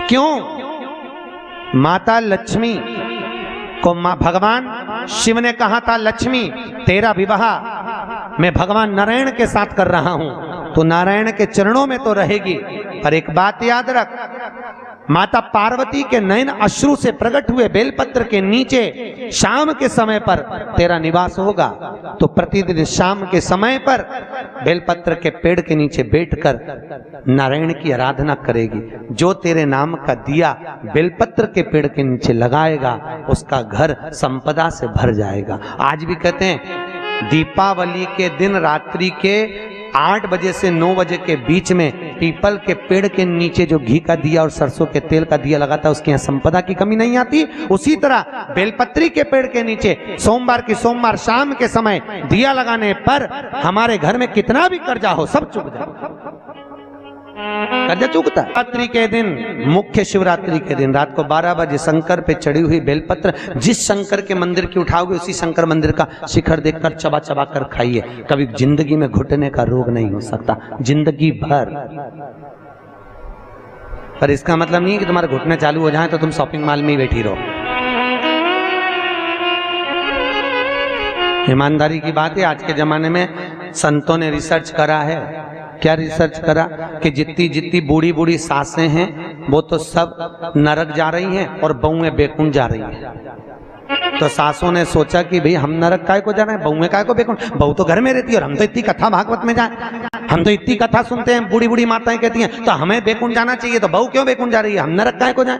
क्यों? माता लक्ष्मी को भगवान शिव ने कहा था, लक्ष्मी तेरा विवाह मैं भगवान नारायण के साथ कर रहा हूं, तो नारायण के चरणों में तो रहेगी, पर एक बात याद रख, माता पार्वती के नयन अश्रु से प्रकट हुए बेलपत्र के नीचे शाम के समय पर तेरा निवास होगा। तो प्रतिदिन शाम के समय पर बेलपत्र के पेड़ के नीचे बैठकर नारायण की आराधना करेगी। जो तेरे नाम का दिया बेलपत्र के पेड़ के नीचे लगाएगा, उसका घर संपदा से भर जाएगा। आज भी कहते हैं दीपावली के दिन रात्रि के 8 बजे से 9 बजे के बीच में पीपल के पेड़ के नीचे जो घी का दिया और सरसों के तेल का दिया लगाता है, उसके यहाँ संपदा की कमी नहीं आती। उसी तरह बेलपत्री के पेड़ के नीचे सोमवार की सोमवार शाम के समय दिया लगाने पर हमारे घर में कितना भी कर्जा हो सब चुक जाए। कर्जा चुकता है। शिवरात्रि के दिन, मुख्य शिवरात्रि के दिन रात को 12 बजे शंकर पे चढ़ी हुई बेलपत्र, जिस शंकर के मंदिर की उठाओगे उसी शंकर मंदिर का शिखर देखकर चबा चबा कर खाइए। कभी जिंदगी में घुटने का रोग नहीं हो सकता, जिंदगी भर। पर इसका मतलब नहीं है कि तुम्हारे घुटने चालू हो जाए तो तुम शॉपिंग मॉल में ही बैठी रहो। ईमानदारी की बात है, आज के जमाने में संतों ने रिसर्च करा है। क्या रिसर्च करा कि जितनी जितनी बूढ़ी बूढ़ी सासें हैं वो तो सब नरक जा रही हैं और बहुएं बेकुंठ जा रही हैं। तो सासों ने सोचा कि भाई हम नरक काय को जा रहे हैं, बहुएं काय को बेकुंठ, बहू तो घर में रहती है और हम तो इतनी कथा भागवत में जाए, हम तो इतनी कथा सुनते हैं, बूढ़ी बूढ़ी माताएं कहती हैं तो हमें बेकुंठ जाना चाहिए, तो बहू क्यों बेकुंठ जा रही है, हम नरक काय को जाए।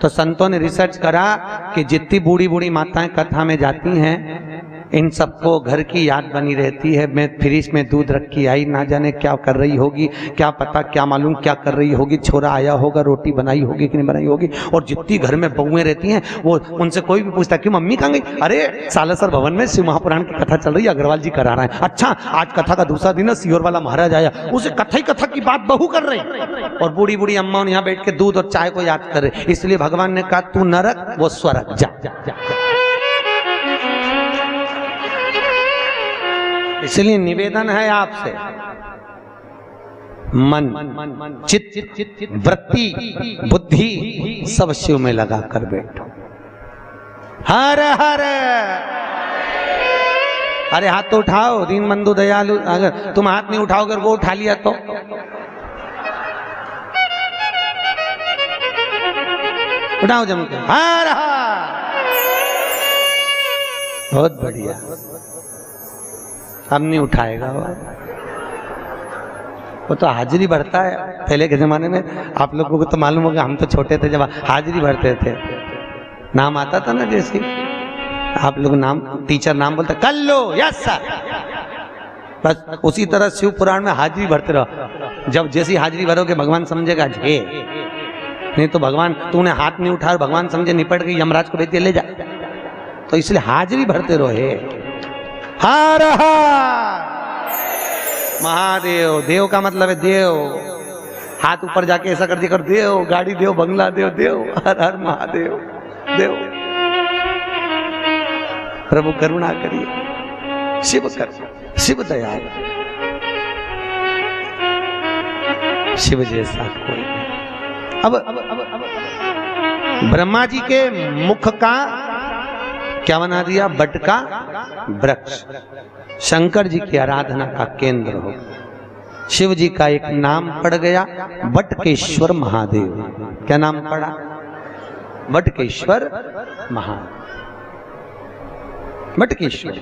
तो संतों ने रिसर्च करा कि जितनी बूढ़ी बूढ़ी माताएं कथा में जाती हैं, इन सबको घर की याद बनी रहती है। मैं फ्रिज में दूध रखी आई, ना जाने क्या कर रही होगी, क्या पता क्या मालूम क्या कर रही होगी, छोरा आया होगा, रोटी बनाई होगी कि नहीं बनाई होगी। और जितनी घर में बहुएं रहती हैं वो उनसे कोई भी पूछता क्यों मम्मी कहाँ गई, अरे सालासर भवन में शिव महापुराण की कथा चल रही है, अग्रवाल जी करा रहे हैं। अच्छा आज कथा का दूसरा दिन है, सियोर वाला महाराज आया, उसे कथा ही कथा की बात बहू कर रही, और बूढ़ी बूढ़ी अम्मा यहाँ बैठ के दूध और चाय को याद कर रहे। इसलिए भगवान ने कहा तू नरक वो स्वर्ग जा, जा, जा। इसलिए निवेदन है आपसे, मन चित्त वृत्ति बुद्धि सब शिव में लगा कर बैठो। हर हर, अरे हाथ तो उठाओ, दीन बंधु दयालु। अगर तुम हाथ नहीं उठाओगे वो उठा लिया तो उठाओ जम के, हर हर। बहुत बढ़िया, अब नहीं उठाएगा वो तो हाजिरी भरता है। पहले के जमाने में आप लोगों को तो मालूम होगा, हम तो छोटे थे जब हाजिरी भरते थे, नाम आता था ना, जैसे आप लोग नाम, टीचर नाम बोलते कर लो, यस सर, बस उसी तरह शिव पुराण में हाजिरी भरते रहो। जब जैसी हाजिरी भरोगे भगवान समझेगा झे, नहीं तो भगवान तूने हाथ नहीं उठाया, भगवान समझे निपट गई, यमराज को भेज दिया ले जा। तो इसलिए हाजिरी भरते रहो। हे हर हर महादेव, देव का मतलब है देव, हाथ ऊपर जाके ऐसा कर दिया कर, देव गाड़ी देव, बंगला देव, देव हर हर महादेव देव। प्रभु करुणा करिए, शिव कर, शिव दयाल, शिव जैसा कोई नहीं। अब ब्रह्मा जी के मुख का क्या बना दिया, बट का वृक्ष, शंकर जी की आराधना का केंद्र हो। शिव जी का एक नाम पड़ गया बटकेश्वर महादेव। क्या नाम पड़ा, बटकेश्वर महादेव, बटकेश्वर।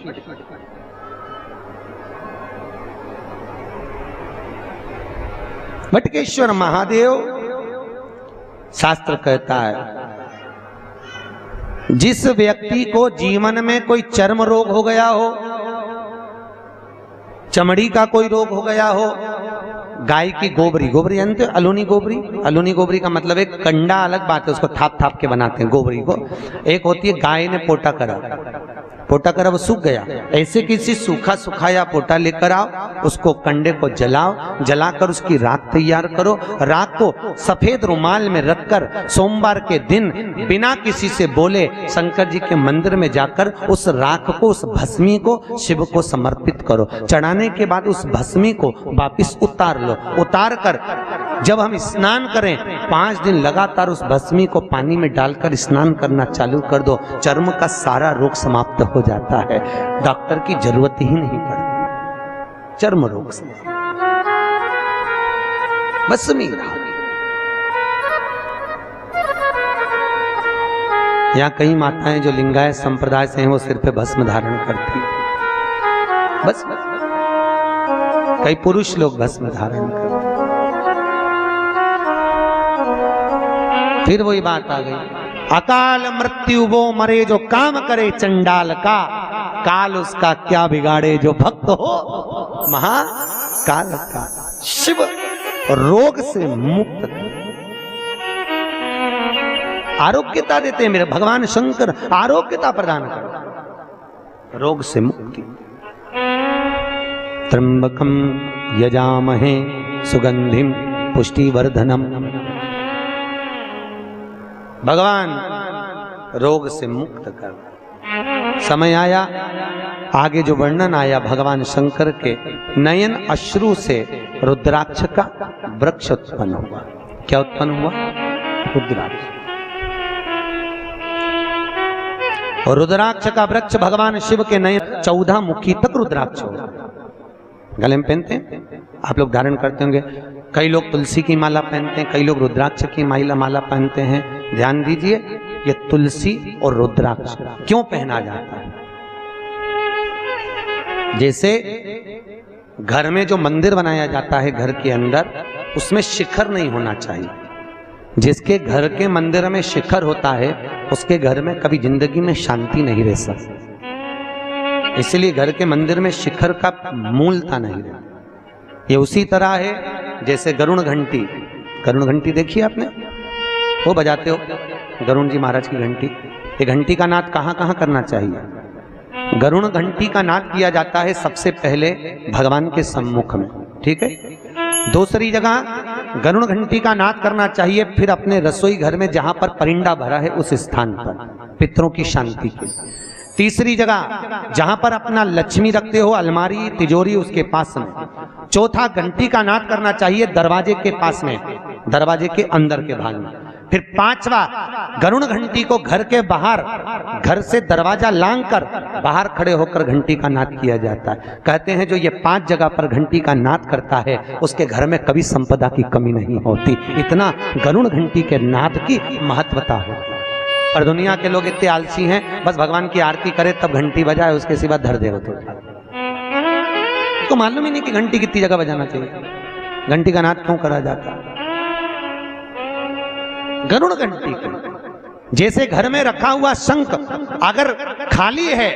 बटकेश्वर महादेव, शास्त्र कहता है जिस व्यक्ति को जीवन में कोई चर्म रोग हो गया हो, चमड़ी का कोई रोग हो गया हो, गाय की गोबरी, गोबरी जानते हो, अलूनी गोबरी, अलूनी गोबरी का मतलब एक कंडा अलग बात है, उसको थाप थाप के बनाते हैं गोबरी को। एक होती है गाय ने पोटा करा, पोटा कर अब सूख गया, ऐसे किसी सूखा सुखाया पोटा लेकर आओ, उसको कंडे को जलाओ, जलाकर उसकी राख तैयार करो। राख को सफेद रुमाल में रखकर सोमवार के दिन बिना किसी से बोले शंकर जी के मंदिर में जाकर उस राख को, उस भस्मी को शिव को समर्पित करो। चढ़ाने के बाद उस भस्मी को वापिस उतार लो। उतार कर जब हम स्नान करें 5 दिन लगातार उस भस्मी को पानी में डालकर स्नान करना चालू कर दो, चर्म का सारा रोग समाप्त हो जाता है, डॉक्टर की जरूरत ही नहीं पड़ती। चर्म रोग से भस्मी यहाँ कई माताएं जो लिंगायत संप्रदाय से हैं वो सिर पे भस्म धारण करती है, बस कई पुरुष लोग भस्म धारण करते। फिर वही बात आ गई, अकाल मृत्यु वो मरे जो काम करे चंडाल का, काल उसका क्या बिगाड़े जो भक्त हो महाकाल का। शिव रोग से मुक्त आरोग्यता देते हैं, मेरे भगवान शंकर आरोग्यता प्रदान कर, रोग से मुक्ति। त्र्यंबकम यजामहे सुगंधिम पुष्टिवर्धनम, भगवान रोग से मुक्त कर। समय आया, आगे जो वर्णन आया भगवान शंकर के नयन अश्रु से रुद्राक्ष का वृक्ष उत्पन्न हुआ। क्या उत्पन्न हुआ? रुद्राक्ष। और रुद्राक्ष का वृक्ष भगवान शिव के नयन 14 मुखी तक रुद्राक्ष हुआ। गले में पहनते हैं, आप लोग धारण करते होंगे, कई लोग तुलसी की माला पहनते हैं, कई लोग रुद्राक्ष की माला पहनते हैं। ध्यान दीजिए, ये तुलसी और रुद्राक्ष क्यों पहना जाता है? जैसे घर में जो मंदिर बनाया जाता है घर के अंदर, उसमें शिखर नहीं होना चाहिए। जिसके घर के मंदिर में शिखर होता है उसके घर में कभी जिंदगी में शांति नहीं रह सकती। इसलिए घर के मंदिर में शिखर का मूलता नहीं रहती। ये उसी तरह है जैसे गरुण घंटी, गरुण घंटी देखी आपने, वो बजाते हो गरुण जी महाराज की घंटी। ये घंटी का नाद कहाँ कहाँ करना चाहिए? गरुण घंटी का नाद किया जाता है सबसे पहले भगवान के सम्मुख में, ठीक है। दूसरी जगह गरुण घंटी का नाद करना चाहिए फिर अपने रसोई घर में जहां पर परिंदा भरा है उस स्थान पर, पितरों की शांति के। तीसरी जगह जहां पर अपना लक्ष्मी रखते हो, अलमारी तिजोरी उसके पास में। चौथा घंटी का नाद करना चाहिए दरवाजे के पास में, दरवाजे के अंदर के भाग में। फिर पांचवा, गरुण घंटी को घर के बाहर, घर से दरवाजा लांग कर बाहर खड़े होकर घंटी का नाद किया जाता है। कहते हैं जो ये 5 जगह पर घंटी का नाद करता है उसके घर में कभी संपदा की कमी नहीं होती। इतना गरुण घंटी के नाद की महत्वता होती है। और दुनिया के लोग इतने आलसी हैं, बस भगवान की आरती करे तब घंटी बजाए, उसके सिवा धर दे होते। तो मालूम ही नहीं कि घंटी कितनी जगह बजाना चाहिए, घंटी का नाद क्यों करा जाता। गरुड़ घंटी को जैसे घर में रखा हुआ शंख अगर खाली है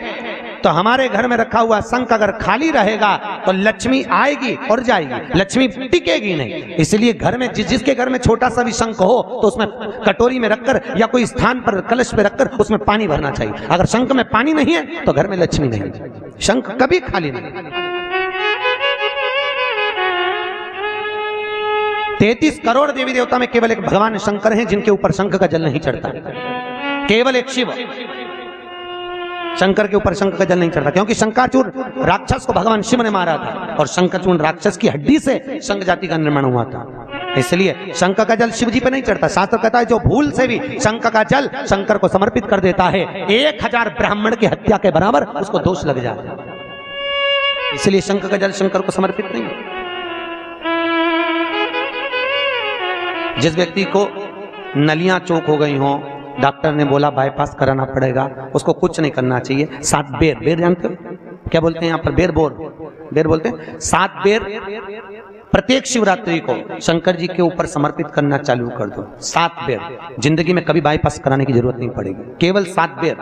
तो हमारे घर में रखा हुआ शंख अगर खाली रहेगा तो लक्ष्मी आएगी और जाएगी, लक्ष्मी टिकेगी नहीं। इसलिए घर में जिसके घर में छोटा सा भी शंख हो तो उसमें कटोरी में रखकर या कोई स्थान पर कलश पे रखकर उसमें पानी भरना चाहिए। अगर शंख में पानी नहीं है तो घर में लक्ष्मी नहीं, शंख कभी खाली नहीं। 33 करोड़ देवी देवता में केवल एक भगवान शंकर हैं जिनके ऊपर शंख का जल नहीं चढ़ता। केवल एक शिव शंकर के ऊपर शंख का जल नहीं चढ़ता, क्योंकि शंकाचूर राक्षस को भगवान शिव ने मारा था और शंकाचूर राक्षस की हड्डी से शंख जाति का निर्माण हुआ था। इसलिए शंख का जल शिव जी पे नहीं चढ़ता। शास्त्र कहता है जो भूल से भी शंख का जल शंकर को समर्पित कर देता है 1000 ब्राह्मण की हत्या के बराबर उसको दोष लग जाता है। इसलिए शंख का जल शंकर को समर्पित नहीं। जिस व्यक्ति को नलियां चौक हो गई हों, डॉक्टर ने बोला बाईपास कराना पड़ेगा, उसको कुछ नहीं करना चाहिए। 7 बेर, बेर जानते हो क्या बोलते हैं यहाँ पर? बेर बोलते हैं। 7 बेर प्रत्येक शिवरात्रि को शंकर जी के ऊपर समर्पित करना चालू कर दो। 7 बेर, जिंदगी में कभी बाईपास कराने की जरूरत नहीं पड़ेगी। केवल 7 बेर,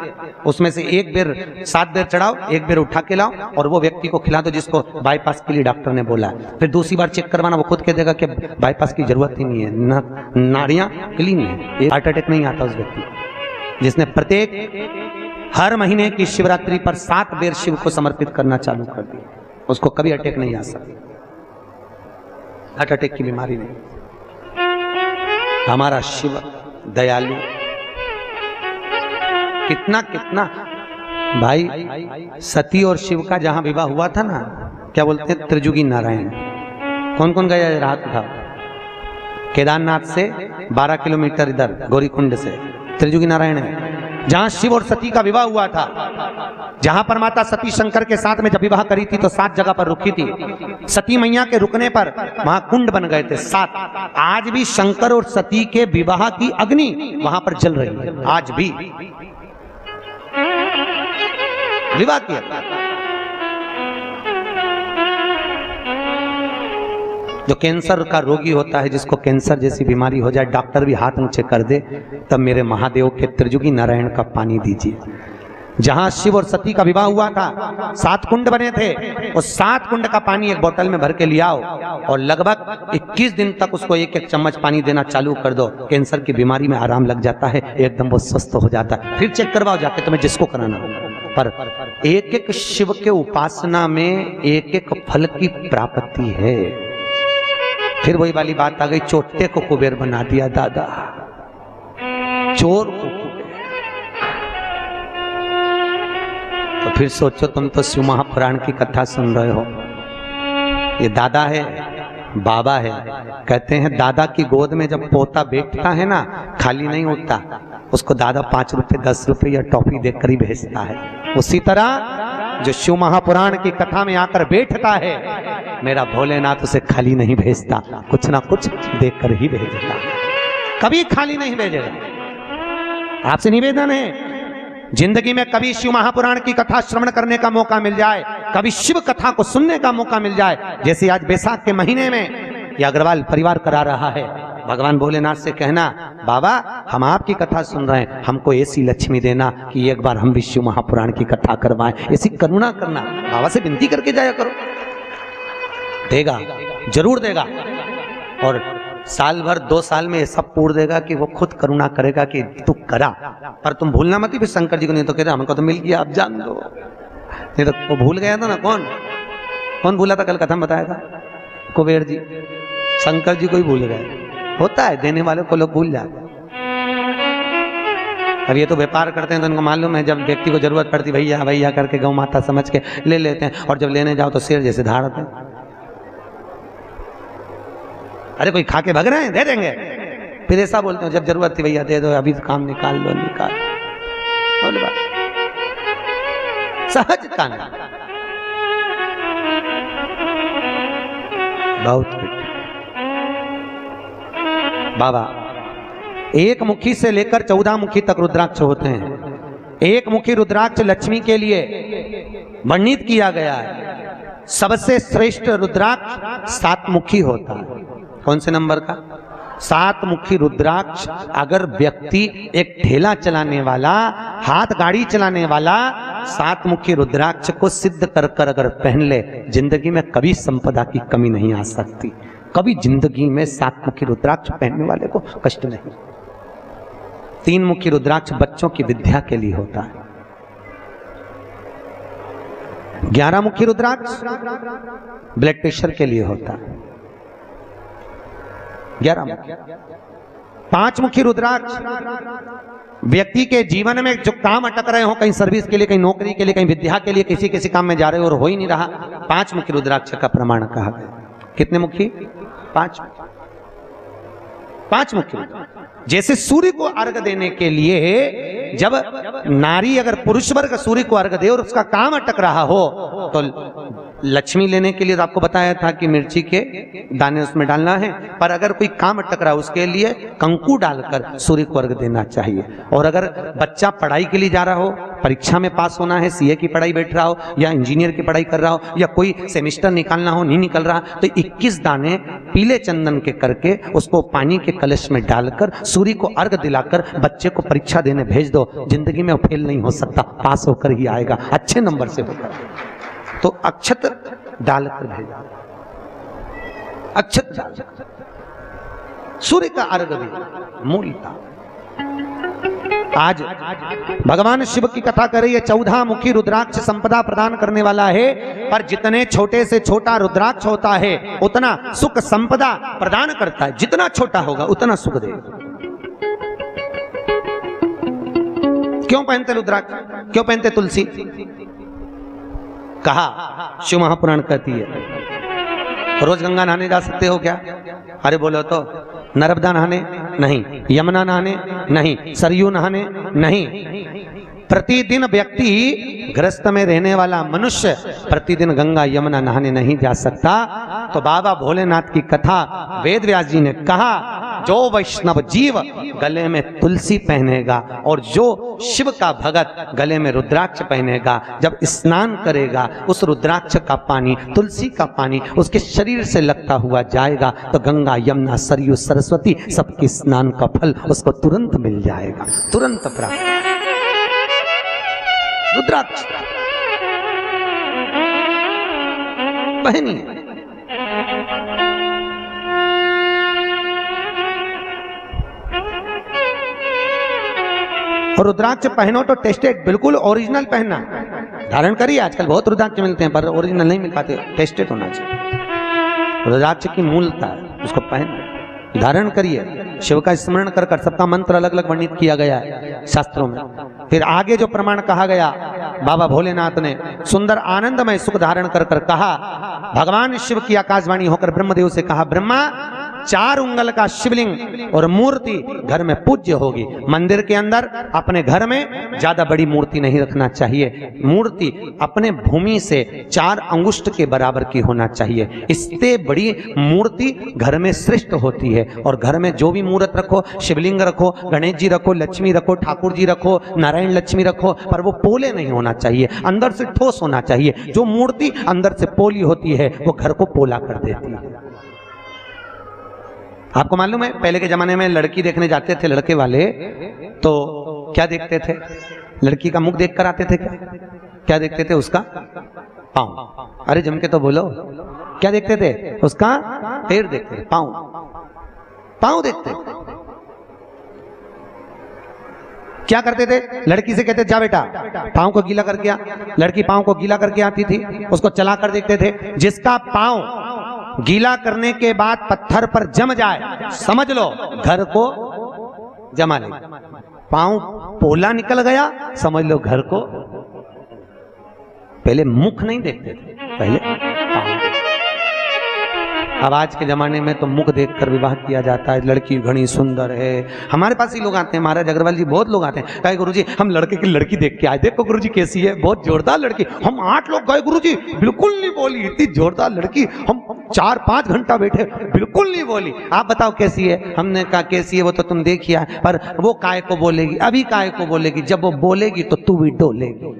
उसमें से 1 बेर 7 बेर चढ़ाओ, 1 बेर उठा के लाओ और वो व्यक्ति को खिला दो जिसको बाईपास के लिए डॉक्टर ने बोला है। फिर दूसरी बार चेक करवाना, वो खुद कह देगा कि बाईपास की जरूरत ही नहीं है, नाड़ियां क्लीन है, हार्ट अटैक नहीं आता उस व्यक्ति जिसने प्रत्येक हर महीने की शिवरात्रि पर 7 बेर शिव को समर्पित करना चालू कर दिया। उसको कभी अटैक नहीं आ सकता, हार्ट अटैक की बीमारी नहीं। हमारा शिव दयालु, कितना कितना भाई, सती और शिव का जहां विवाह हुआ था ना, क्या बोलते हैं, त्रिजुगी नारायण। कौन कौन गया रात था? केदारनाथ से 12 किलोमीटर इधर गौरीकुंड से त्रिजुगी नारायण है, जहां शिव और सती का विवाह हुआ था। जहां पर माता सती शंकर के साथ में जब विवाह करी थी तो 7 जगह पर रुकी थी। सती मैया के रुकने पर वहां कुंड बन गए थे 7। आज भी शंकर और सती के विवाह की अग्नि वहां पर जल रही है, आज भी विवाह किया। जो कैंसर का रोगी होता है, जिसको कैंसर जैसी बीमारी हो जाए, डॉक्टर भी हाथ ऊंचे कर दे, तब मेरे महादेव के त्रिजुगी नारायण का पानी दीजिए। जहां शिव और सती का विवाह हुआ था 7 कुंड बने थे, उस 7 कुंड का पानी एक बोतल में भर के ले आओ और लगभग 21 दिन तक उसको 1-1 चम्मच पानी देना चालू कर दो। कैंसर की बीमारी में आराम लग जाता है, एकदम वो स्वस्थ हो जाता है। फिर चेक करवाओ जाके, तुम्हें जिसको कराना हो। पर एक शिव के उपासना में एक फल की प्राप्ति है। फिर वही वाली बात आ गई, चोटे को कुबेर बना दिया दादा, चोर को कुबेर। तो फिर सोचो, तुम तो शिव महापुराण की कथा सुन रहे हो, ये दादा है, बाबा है। कहते हैं दादा की गोद में जब पोता बैठता है ना, खाली नहीं उठता, उसको दादा 5 रुपए 10 रुपए या टॉफी देकर ही भेजता है। उसी तरह जो शिव महापुराण की कथा में आकर बैठता है, मेरा भोलेनाथ उसे खाली नहीं भेजता, कुछ ना कुछ देकर ही भेजता, कभी खाली नहीं भेजेगा। आपसे निवेदन है, जिंदगी में कभी शिव महापुराण की कथा श्रवण करने का मौका मिल जाए, कभी शिव कथा को सुनने का मौका मिल जाए, जैसे आज बैसाख के महीने में यह अग्रवाल परिवार करा रहा है, भगवान भोलेनाथ से कहना, बाबा हम आपकी कथा सुन रहे हैं, हमको ऐसी लक्ष्मी देना कि एक बार हम भी शिव महापुराण की कथा करवाएं, ऐसी करुणा करना। बाबा से विनती करके जाया करो, देगा, जरूर देगा। और साल भर 2 साल में ये सब पूर्ण देगा कि वो खुद करुणा करेगा कि तू करा। पर तुम भूलना मत, फिर शंकर जी को नहीं तो कहते हमको तो मिल गया, आप जान दो। नहीं तो वो भूल गया था ना, कौन भूला था? कल कथा में बताया था, कुबेर जी, शंकर जी को ही भूल गए। होता है, देने वाले को लोग भूल जाते। अब ये तो व्यापार करते हैं तो उनको मालूम है, जब व्यक्ति को जरूरत पड़ती भैया भैया करके गौ माता समझ के ले लेते हैं, और जब लेने जाओ तो शेर जैसे धाड़ते हैं। अरे कोई खा के भग रहे हैं, दे देंगे, फिर ऐसा बोलते हो जब जरूरत थी भैया दे दो, अभी काम निकाल लो, निकाल। सहजता नहीं, बहुत बाबा एक मुखी से लेकर 14 मुखी तक रुद्राक्ष होते हैं। एक मुखी रुद्राक्ष लक्ष्मी के लिए वर्णित किया गया है। सबसे श्रेष्ठ रुद्राक्ष 7 मुखी होता है। कौन से नंबर का? 7 मुखी रुद्राक्ष। अगर व्यक्ति एक ठेला चलाने वाला, हाथ गाड़ी चलाने वाला 7 मुखी रुद्राक्ष को सिद्ध कर कर अगर पहन ले, जिंदगी में कभी संपदा की कमी नहीं आ सकती। कभी जिंदगी में 7 मुखी रुद्राक्ष पहनने वाले को कष्ट नहीं। 3 मुखी रुद्राक्ष बच्चों की विद्या के लिए होता है। 11 मुखी रुद्राक्ष ब्लड प्रेशर के लिए होता है। 11 मुखी। 5 मुखी रुद्राक्ष व्यक्ति के जीवन में जो काम अटक रहे हो, कहीं सर्विस के लिए, कहीं नौकरी के लिए, कहीं विद्या के लिए, किसी काम में जा रहे हो और हो ही नहीं रहा, 5 मुखी रुद्राक्ष का प्रमाण कहा गया। कितने मुखी? 5 मुखी। जैसे सूर्य को अर्घ देने के लिए जब नारी अगर पुरुष वर्ग सूर्य को अर्घ दे और उसका काम अटक रहा हो, तो लक्ष्मी लेने के लिए तो आपको बताया था कि मिर्ची के दाने उसमें डालना है, पर अगर कोई काम अटक रहा है उसके लिए कंकु डालकर सूर्य को अर्घ देना चाहिए। और अगर बच्चा पढ़ाई के लिए जा रहा हो, परीक्षा में पास होना है, सीए की पढ़ाई बैठ रहा हो या इंजीनियर की पढ़ाई कर रहा हो या कोई सेमेस्टर निकालना हो, नहीं निकल रहा, तो 21 दाने पीले चंदन के करके उसको पानी के कलश में डालकर सूर्य को अर्घ दिलाकर बच्चे को परीक्षा देने भेज दो। जिंदगी में फेल नहीं हो सकता, पास होकर ही आएगा, अच्छे नंबर से होकर। तो अक्षत डालकर भेजा, अक्षत डाल, सूर्य का अर्घ भी मूलता। आज भगवान शिव की कथा कर रही है। 14 मुखी रुद्राक्ष संपदा प्रदान करने वाला है, पर जितने छोटे से छोटा रुद्राक्ष होता है उतना सुख संपदा प्रदान करता है। जितना छोटा होगा उतना सुख देगा। क्यों पहनते रुद्राक्ष, क्यों पहनते तुलसी? कहा शिव महापुराण कहती है रोज गंगा नहाने जा सकते हो क्या? अरे बोलो तो। नर्मदा नहाने नहीं, यमुना नहाने नहीं, सरयू नहाने नहीं। प्रतिदिन व्यक्ति गृहस्थ में रहने वाला मनुष्य प्रतिदिन गंगा यमुना नहाने नहीं जा सकता। तो बाबा भोलेनाथ की कथा वेद व्यास जी ने कहा जो वैष्णव जीव गले में तुलसी पहनेगा और जो शिव का भगत गले में रुद्राक्ष पहनेगा, जब स्नान करेगा उस रुद्राक्ष का पानी, तुलसी का पानी उसके शरीर से लगता हुआ जाएगा तो गंगा यमुना सरयू सरस्वती सबके स्नान का फल उसको तुरंत मिल जाएगा, तुरंत प्राप्त। रुद्राक्ष पहनिए। और रुद्राक्ष पहनो तो टेस्टेड, बिल्कुल ओरिजिनल पहनना। धारण करिए, आजकल बहुत रुद्राक्ष मिलते हैं पर ओरिजिनल नहीं मिल पाते, टेस्टेड होना चाहिए। रुद्राक्ष की मूलता है, उसको पहन धारण करिए। शिव का स्मरण कर कर सबका मंत्र अलग अलग वर्णित किया गया है शास्त्रों में। फिर आगे जो प्रमाण कहा गया बाबा भोलेनाथ ने सुंदर आनंदमय सुख धारण कर कर कहा। भगवान शिव की आकाशवाणी होकर ब्रह्मदेव से कहा, ब्रह्मा 4 उंगल का शिवलिंग और मूर्ति घर में पूज्य होगी। मंदिर के अंदर अपने घर में ज्यादा बड़ी मूर्ति नहीं रखना चाहिए। मूर्ति अपने भूमि से 4 अंगुष्ठ के बराबर की होना चाहिए। इससे बड़ी मूर्ति घर में श्रेष्ठ होती है। और घर में जो भी मूर्त रखो, शिवलिंग रखो, गणेश जी रखो, लक्ष्मी रखो, ठाकुर जी रखो, नारायण लक्ष्मी रखो, पर वो पोले नहीं होना चाहिए, अंदर से ठोस होना चाहिए। जो मूर्ति अंदर से पोली होती है वो घर को पोला कर देती है। आपको मालूम है पहले के जमाने में लड़की देखने जाते थे लड़के वाले, तो क्या देखते थे? लड़की का मुख देख कर आते थे। क्या देखते थे? उसका पाँव। अरे जम के तो बोलो, क्या देखते थे? उसका पैर देखते थे, पाँव देखते थे। क्या करते थे? लड़की से कहते जा बेटा पाँव को गीला करके आ। लड़की पाँव को गीला करके आती थी, उसको चला कर देखते थे। जिसका पाँव गीला करने के बाद पत्थर पर जम जाए समझ लो घर को जमा ले। पांव पोला निकल गया समझ लो घर को। पहले मुख नहीं देखते थे, पहले पांव। अब आज के जमाने में तो मुख देखकर विवाह किया जाता है। लड़की घनी सुंदर है। हमारे पास ही लोग आते हैं, महाराज अग्रवाल जी बहुत लोग आते हैं, कहे गुरुजी हम लड़के की लड़की देख के आए, देखो गुरुजी कैसी है, बहुत जोरदार लड़की। हम 8 लोग गए गुरुजी, बिल्कुल नहीं बोली, इतनी जोरदार लड़की। हम 4-5 घंटा बैठे, बिल्कुल नहीं बोली। आप बताओ कैसी है? हमने कहा कैसी है वो तो तुम देखिए, पर वो काय को बोलेगी, अभी काय को बोलेगी, जब वो बोलेगी तो तू भी डोलेगी।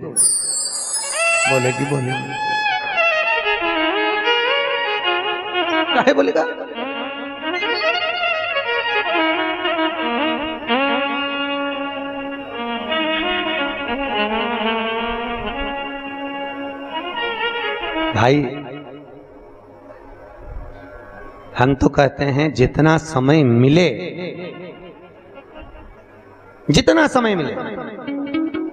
बोलेगी काहे बोलेगा? भाई हम तो कहते हैं जितना समय मिले, जितना समय मिले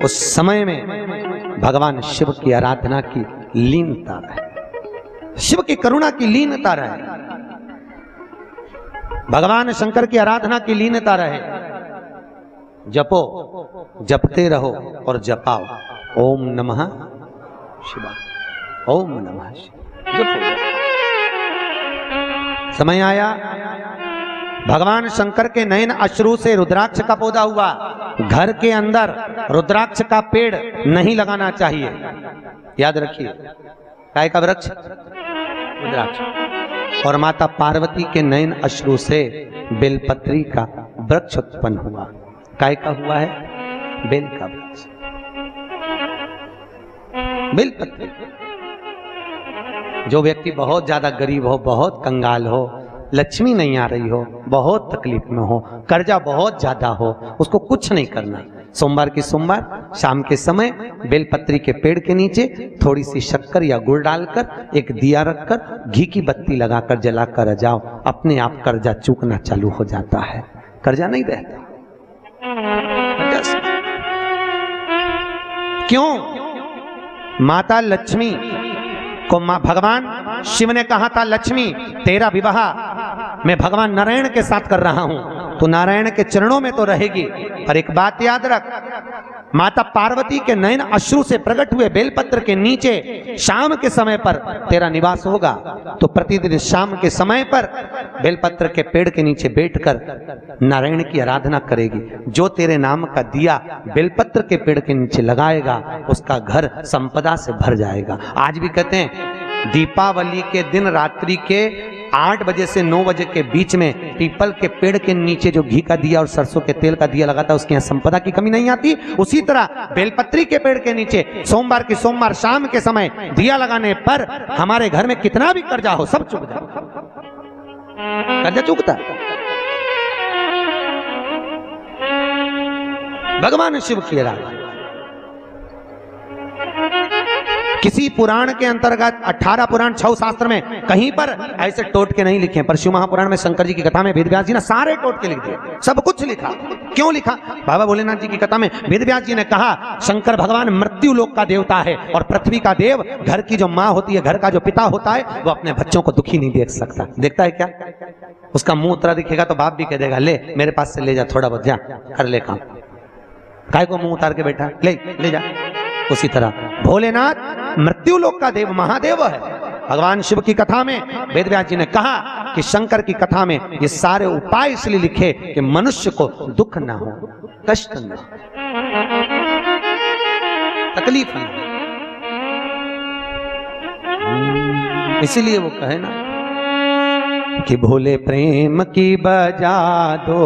उस समय में भगवान शिव की आराधना की लीनता रहे, शिव की करुणा की लीनता रहे, भगवान शंकर की आराधना की लीनता रहे। जपो, जपते रहो और जपाओ। ओम नमः शिवाय, ओम नमः शिवाय। जपो। समय आया भगवान शंकर के नयन अश्रु से रुद्राक्ष का पौधा हुआ। घर के अंदर रुद्राक्ष का पेड़ नहीं लगाना चाहिए, याद रखिए। काय का वृक्ष? रुद्राक्ष। और माता पार्वती के नयन अश्रु से बेलपत्री का वृक्ष उत्पन्न हुआ। काय का हुआ है? बेल का वृक्ष, बेलपत्री। जो व्यक्ति बहुत ज्यादा गरीब हो, बहुत कंगाल हो, लक्ष्मी नहीं आ रही हो, बहुत तकलीफ में हो, कर्जा बहुत ज्यादा हो, उसको कुछ नहीं करना। सोमवार की सोमवार शाम के समय बेलपत्री के पेड़ के नीचे थोड़ी सी शक्कर या गुड़ डालकर एक दिया रखकर घी की बत्ती लगाकर जलाकर जाओ, अपने आप कर्जा चूकना चालू हो जाता है, कर्जा नहीं रहता। क्यों? माता लक्ष्मी को भगवान शिव ने कहा था, लक्ष्मी तेरा विवाह मैं भगवान नारायण के साथ कर रहा हूं, तो नारायण के चरणों में तो रहेगी। पर एक बात याद रख, माता पार्वती के नयन अश्रु से प्रकट हुए बेलपत्र के नीचे शाम के समय पर तेरा निवास होगा। तो प्रतिदिन शाम के समय पर बेलपत्र के पेड़ के नीचे बैठकर नारायण की आराधना करेगी। जो तेरे नाम का दिया बेलपत्र के पेड़ के नीचे लगाएगा, उसका घर संपदा से भर जाएगा। आज भी कहते हैं दीपावली के दिन रात्रि के 8 बजे से 9 बजे के बीच में पीपल के पेड़ के नीचे जो घी का दिया और सरसों के तेल का दिया लगाता है, उसके यहाँ संपदा की कमी नहीं आती। उसी तरह बेलपत्री के पेड़ के नीचे सोमवार की सोमवार शाम के समय दिया लगाने पर हमारे घर में कितना भी कर्जा हो सब चुक जाए। कर्जा चुकता भगवान शिव की आराधना। किसी पुराण के अंतर्गत 18 पुराण 6 शास्त्र में कहीं पर ऐसे टोट के नहीं लिखे, पर शिव महापुराण में शंकर जी की कथा में वेदव्यास जी ने सारे टोट के लिख दिए, सब कुछ लिखा। क्यों लिखा? बाबा भोलेनाथ जी की कथा में वेदव्यास जी ने कहा शंकर भगवान मृत्यु लोक का देवता है और पृथ्वी का देव, घर की जो माँ होती है, घर का जो पिता होता है, वो अपने बच्चों को दुखी नहीं देख सकता। देखता है क्या? उसका मुंह उतरा दिखेगा तो बाप भी कह देगा ले मेरे पास से ले जा, थोड़ा बहुत जा कर ले काम, काय को मुंह उतार के बैठा, ले जा। उसी तरह भोलेनाथ मृत्यु लोक का देव महादेव है। भगवान शिव की कथा में वेदव्यास जी ने कहा कि शंकर की कथा में ये सारे उपाय इसलिए लिखे कि मनुष्य को दुख ना हो, कष्ट ना हो, तकलीफ ना हो। इसीलिए वो कहे ना कि भोले प्रेम की बजा दो।